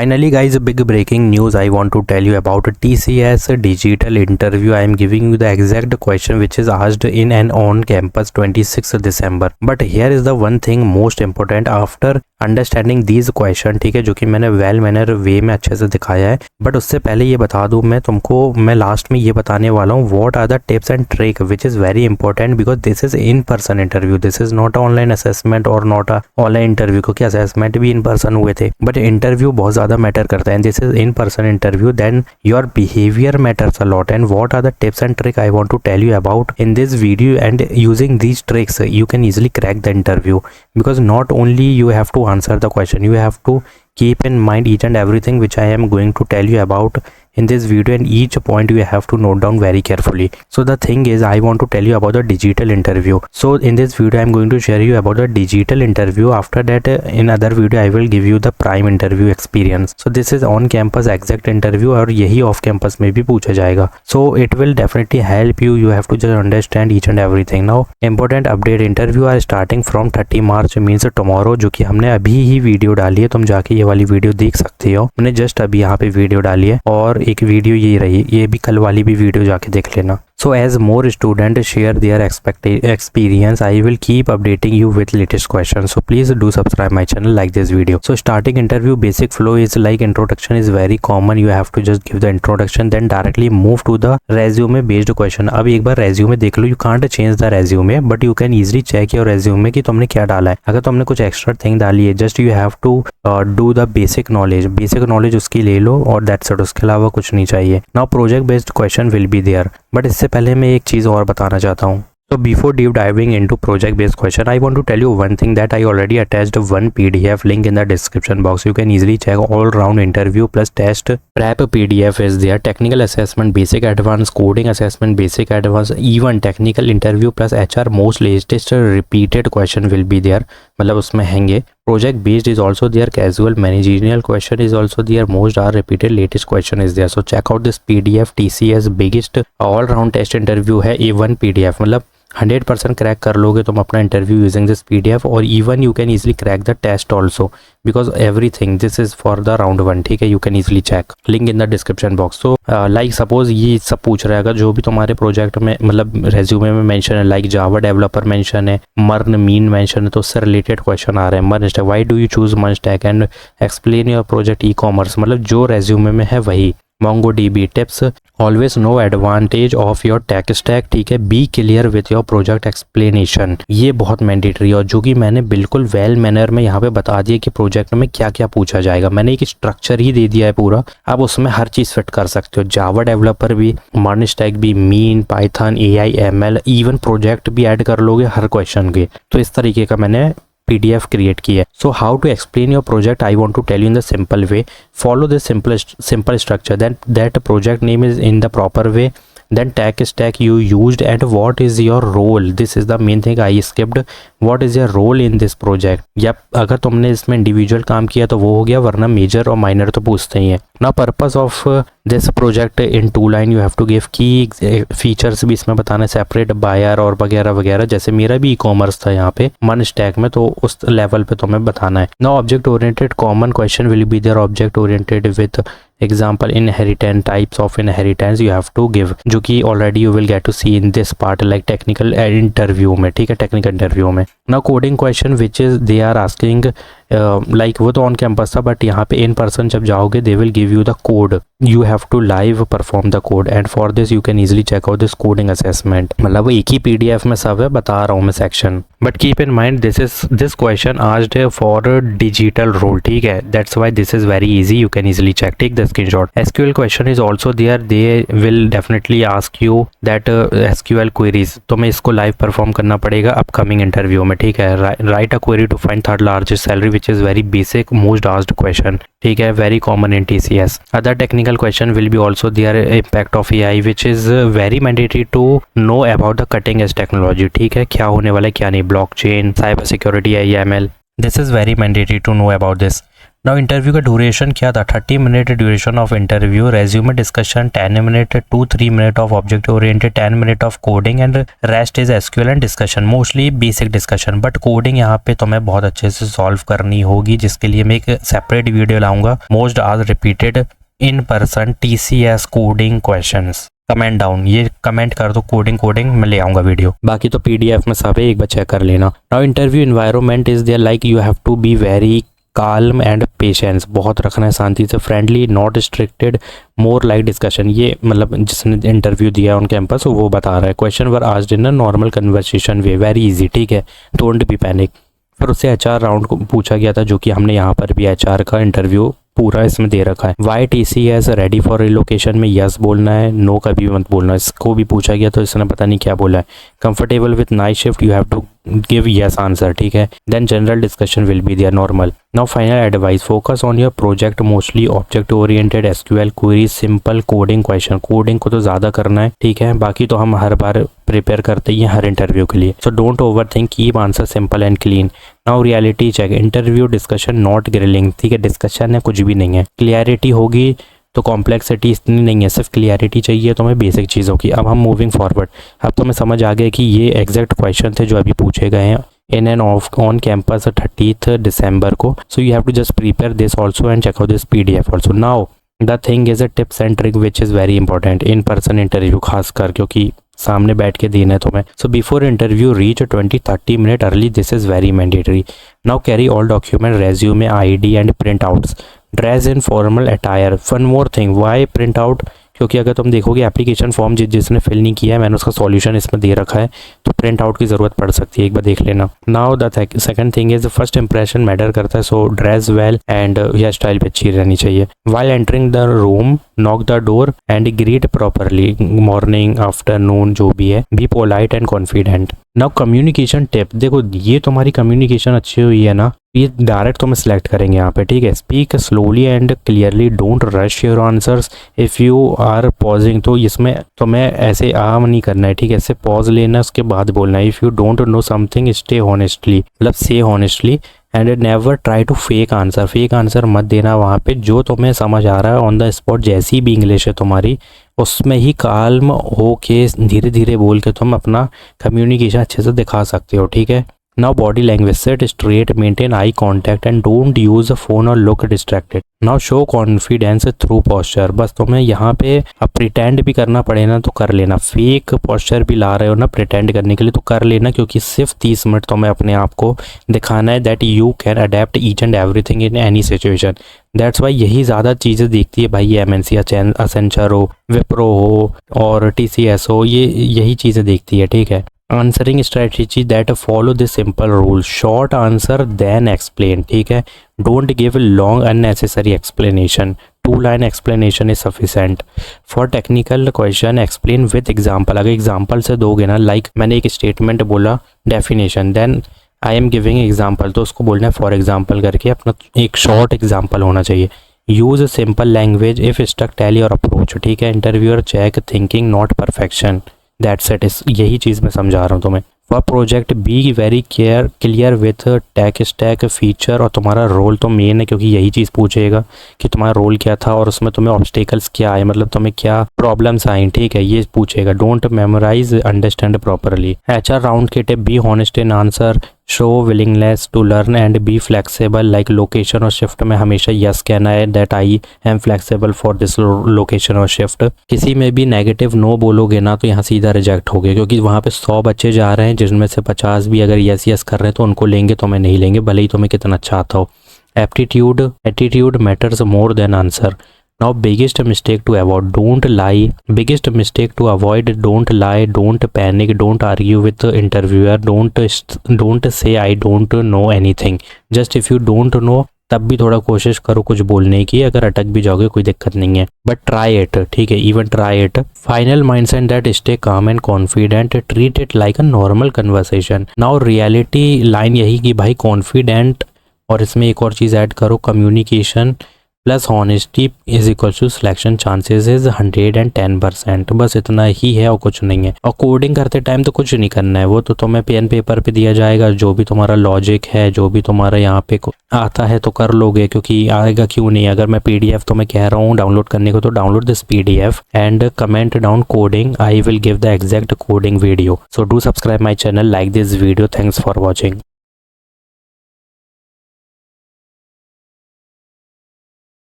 Finally guys, big breaking news I want to tell you about TCS digital interview. I am giving you the exact question which is asked in and on campus 26 December. But here is the one thing most important after understanding these question, ठीक है, जो कि मैंने well manner वे में अच्छे से दिखाया है। बट उससे पहले ये बता दूं मैं तुमको, मैं लास्ट में ये बताने वाला हूँ what are the tips and trick which is very important because this is in person interview, this is not online assessment और नॉट अ ऑनलाइन इंटरव्यू, क्योंकि असेसमेंट भी इन पर्सन हुए थे बट इंटरव्यू बहुत ज़्यादा मैटर करता है। This is in person interview, then your behaviour matters a lot and what are the tips and trick I want to tell you about in this video and using these tricks you can easily crack the interview because not only you have to answer the question, you have to keep in mind each and everything which I am going to tell you about in this video, and each point you have to note down very carefully. So the thing is, I want to tell you about the digital interview. So in this video I am going to share you about the digital interview. After that in other video I will give you the prime interview experience. So this is on campus exact interview और यही off campus में भी पूछा जाएगा. So it will definitely help you. You have to just understand each and everything. Now important update, interview are starting from 30 March means tomorrow, जो कि हमने अभी ही वीडियो डाली है, तुम जाके ये वाली वीडियो देख सकते हो। मैंने जस्ट अभी यहाँ पे वीडियो डाली है और एक वीडियो ये रही, ये भी कल वाली भी वीडियो जाके देख लेना। So as more students share their experience, I will keep updating you with latest questions. So please do subscribe my channel, like this video. So starting interview basic flow is like introduction is very common. You have to just give the introduction, then directly move to the resume based question. अब एक बार resume देख लो, you can't change the resume, but you can easily check your resume कि तुमने क्या डाला है। अगर तुमने कुछ extra thing डाली है, just you have to do the basic knowledge उसकी ले लो और that's it, उसके अलावा कुछ नहीं चाहिए। Now project based question will be there, but इससे पहले मैं एक चीज़ और बताना चाहता हूँ। So before deep diving into project based question, I want to tell you one thing that I already attached one PDF link in the description box. You can easily check all round interview plus test prep PDF is there, technical assessment basic advanced, coding assessment basic advanced, even technical interview plus HR most latest repeated question will be there, मतलब उसमें हैंगे। Project based is also there, casual managerial question is also there, most are repeated latest question is there. So check out this PDF, TCS biggest all round test interview है A1 PDF, मतलब 100% crack कर लोगे तुम अपना interview using this PDF, और even you can easily crack the test also because everything this is for the round 1, ठीक है। You can easily check, link in the description box. So like suppose ये सब पूछ रहा है, अगर जो भी तुम्हारे प्रोजेक्ट में मतलब रेज्यूमे में मेंशन है, लाइक जावा डेवलपर मेंशन है, मर्न मीन मेंशन है, तो उससे रिलेटेड क्वेश्चन आ रहे हैं। MERN stack, why do you choose MERN stack and explain your project e commerce, मतलब जो रेज्यूमे में है वही। MongoDB tips, always know advantage of your tech stack, ठीक है। Be clear with your project explanation, ये बहुत मैंडेटरी है और जो कि मैंने बिल्कुल वेल मैनर में यहाँ पे बता दिया कि प्रोजेक्ट में क्या क्या पूछा जाएगा। मैंने एक स्ट्रक्चर ही दे दिया है पूरा, आप उसमें हर चीज़ फिट कर सकते हो। जावा डेवलपर भी, मर्न स्टैक भी, mean, Python, AI, ML, even project भी ऐड कर लोगे हर क्वेश्चन के। तो इस तरीके का मैंने PDF क्रिएट की है। So how to explain your project, I want to tell you in the simple way. Follow this simple structure, that project name is in the proper way, then tech stack you used and what is your role, this is the main thing I skipped, what is your role in this project। या अगर तुमने इसमें individual काम किया तो वो हो गया, वरना मेजर और माइनर तो पूछते ही हैं ना। Purpose of this project in 2 line you have to give key features भी इसमें बताना, सेपरेट बायर और वगैरह वगैरह। जैसे मेरा भी ई कॉमर्स था यहाँ पे मर्न स्टैक में, तो उस लेवल पे तुम्हें बताना है। Now object oriented common question will be there, object oriented with example inheritance, types of inheritance you have to give, जो कि already you will get to see in this part like technical interview में, ठीक है, technical interview में। Now coding question which is they are asking, like वो तो on campus था but यहाँ पे इन पर्सन जब जाओगे they will give you the code, you have to live perform the code and for this you can easily check out this coding assessment. मतलब एक ही PDF में सब है, बता रहा हूँ मैं section, but keep in mind this question asked for digital role, ठीक है, that's why this is very easy, you can easily check, take the screenshot. SQL question is also there, they will definitely ask you that SQL queries, तुम्हें इसको live perform करना पड़ेगा upcoming interview में, ठीक है। Write a query to find third largest salary which is very basic most asked question, ठीक है, very common in TCS। Other technical question will be also there, impact of AI which is very mandatory to know about the cutting edge technology, ठीक है, क्या होने वाला है क्या नहीं, blockchain, cyber security, AI, ML, this is very mandatory to know about this. Now interview का duration क्या था, 30 minute duration of interview, resume discussion 10 minute, 2-3 minute of object oriented, 10 minute of coding and rest is SQL and discussion, mostly basic discussion, but coding यहाँ पे तुम्हें बहुत अच्छे से solve करनी होगी, जिसके लिए मैं एक सेपरेट वीडियो लाऊंगा, मोस्ट आज repeated in person TCS coding questions. Comment down, ये कमेंट कर दो कोडिंग मैं ले आऊंगा वीडियो, बाकी तो PDF में सब है, एक बार चेक कर लेना। Now interview environment is there like you have to be very calm and patience, बहुत रखना है शांति से, friendly not restricted, more like discussion, ये मतलब जिसने इंटरव्यू दिया ऑन कैंपस वो बता रहा है। Question were asked in a normal conversation way, very easy, ठीक है, डोंट बी पैनिक। फिर उससे HR राउंड को पूछा गया था, जो कि हमने यहाँ पर भी HR का इंटरव्यू पूरा इसमें दे रखा है। Why TCS ready for relocation में यस बोलना है, नो कभी भी मत बोलना, इसको भी पूछा गया तो इसने पता नहीं क्या बोला है। Comfortable with night shift, you have to give yes answer, ठीक है। Then general discussion will be there normal. Now final advice, focus on your project, mostly object oriented, SQL query, simple coding question, coding को तो ज़्यादा करना है, ठीक है, बाकी तो हम हर बार प्रिपेयर करते ही हैं हर इंटरव्यू के लिए। So don't over think, keep answer simple and clean. Now reality check, interview discussion not grilling, ठीक है, डिस्कशन है, कुछ भी नहीं है। क्लियरिटी होगी तो कॉम्प्लेक्सिटी इतनी नहीं है, सिर्फ क्लियरिटी चाहिए तुम्हें बेसिक चीज़ों की। अब हम मूविंग फॉरवर्ड, अब तुम्हें समझ आ गया कि ये एग्जैक्ट क्वेश्चन थे जो अभी पूछे गए हैं in end of on campus 30 दिसंबर को। So you have to just prepare this also and check out this PDF also. Now the thing is a tips and trick which is very important in person interview, खासकर क्योंकि सामने बैठ के देना है तुम्हें। So before interview reach 20-30 minute early, this is very mandatory. Now carry all document, resume, ID and print outs, dress in formal attire. One more thing, why print out, क्योंकि अगर तुम देखोगे एप्लीकेशन फॉर्म जिसने fill नहीं किया है, मैंने उसका सॉल्यूशन इसमें दे रखा है, तो प्रिंट आउट की ज़रूरत पड़ सकती है, एक बार देख लेना। Now the second thing is first impression matter करता है, so dress well and hair style भी अच्छी रहनी चाहिए। While entering the room knock the door and greet properly, morning afternoon जो भी है, be polite and confident. Now communication tip, देखो ये तुम्हारी कम्युनिकेशन अच्छी हुई है ना, ये डायरेक्ट तुम्हें सिलेक्ट करेंगे यहाँ पे, ठीक है। Speak slowly and clearly, don't rush your answers, if you are pausing, तो इसमें तुम्हें ऐसे आम नहीं करना है, ठीक है, ऐसे पॉज लेना उसके बाद बोलना है। If you don't know something stay honestly, मतलब से honestly, and never try to fake answer, fake answer मत देना वहाँ पे, जो तुम्हें समझ आ रहा है ऑन द स्पॉट, जैसी भी इंग्लिश है तुम्हारी उसमें ही काल्म हो के धीरे धीरे बोल के तुम अपना कम्युनिकेशन अच्छे से दिखा सकते हो, ठीक है। Now body language, sit straight, maintain eye contact and don't use a phone और look distracted. Now show confidence through posture, बस तुम्हें यहाँ पे अब प्रिटेंड भी करना पड़े ना तो कर लेना, फेक पॉस्चर भी ला रहे हो ना प्रिटेंड करने के लिए तो कर लेना, क्योंकि सिर्फ 30 मिनट तुम्हें अपने आप को दिखाना है that you can adapt each and everything in any situation. That's why यही ज़्यादा चीज़ें देखती है भाई, ये MNC असेंचर हो, विप्रो हो और TCS हो, ये यही चीज़ें देखती है, ठीक है। Answering strategy that follow this simple rule, short answer then explain, ठीक है, don't give long unnecessary explanation, 2 line explanation is sufficient. For technical question explain with example, अगर एग्जाम्पल से दोगे ना, लाइक मैंने एक स्टेटमेंट बोला definition, then I am giving example, तो उसको बोलना है फॉर एग्जाम्पल करके, अपना एक शॉर्ट एग्जाम्पल होना चाहिए। Use simple language if stuck tell your approach, ठीक है, interviewer check thinking not perfection, that's it, यही चीज़ मैं समझा रहा हूँ तुम्हें। वह project be very clear with tech stack feature, और तुम्हारा रोल तो मेन है क्योंकि यही चीज़ पूछेगा कि तुम्हारा रोल क्या था और उसमें तुम्हें ऑब्स्टेकल्स क्या आए, मतलब तुम्हें क्या प्रॉब्लम्स आई, ठीक है, ये पूछेगा। Don't memorise, understand properly. HR round के tip, be honest in answer, show willingness to learn and be flexible, like location और शिफ्ट में हमेशा यस कहना है that I am flexible for this location और शिफ्ट। किसी में भी नेगेटिव नो बोलोगे ना तो यहाँ सीधा रिजेक्ट हो गया, क्योंकि वहाँ पे 100 बच्चे जा रहे हैं जिनमें से 50 भी अगर यस यस कर रहे हैं तो उनको लेंगे, तो मैं नहीं लेंगे भले ही तुम्हें कितना अच्छा आता हो। Attitude matters more than answer. Now biggest mistake to avoid, don't lie. Biggest mistake to avoid, don't lie, don't panic, don't argue with the interviewer, don't say I don't know anything. Just if you don't know, तब भी थोड़ा कोशिश करो कुछ बोलने की, अगर अटक भी जाओगे कोई दिक्कत नहीं है, बट ट्राई इट, ठीक है, even try it. Final mindset that stay calm and confident, treat it like a normal conversation. Now reality line यही कि भाई कॉन्फिडेंट, और इसमें एक और चीज़ ऐड करो, communication plus honesty is equal to selection chances is 110%। बस इतना ही है और कुछ नहीं है। और कोडिंग करते टाइम तो कुछ नहीं करना है, वो तो तुम्हें पेन पेपर पे दिया जाएगा, जो भी तुम्हारा लॉजिक है, जो भी तुम्हारा यहाँ पे आता है तो कर लोगे, क्योंकि आएगा क्यों नहीं। अगर मैं पीडीएफ तो मैं कह रहा हूँ डाउनलोड करने को, तो download this PDF and comment down coding, I will give the exact coding video. So do subscribe my channel, like this video, thanks for watching.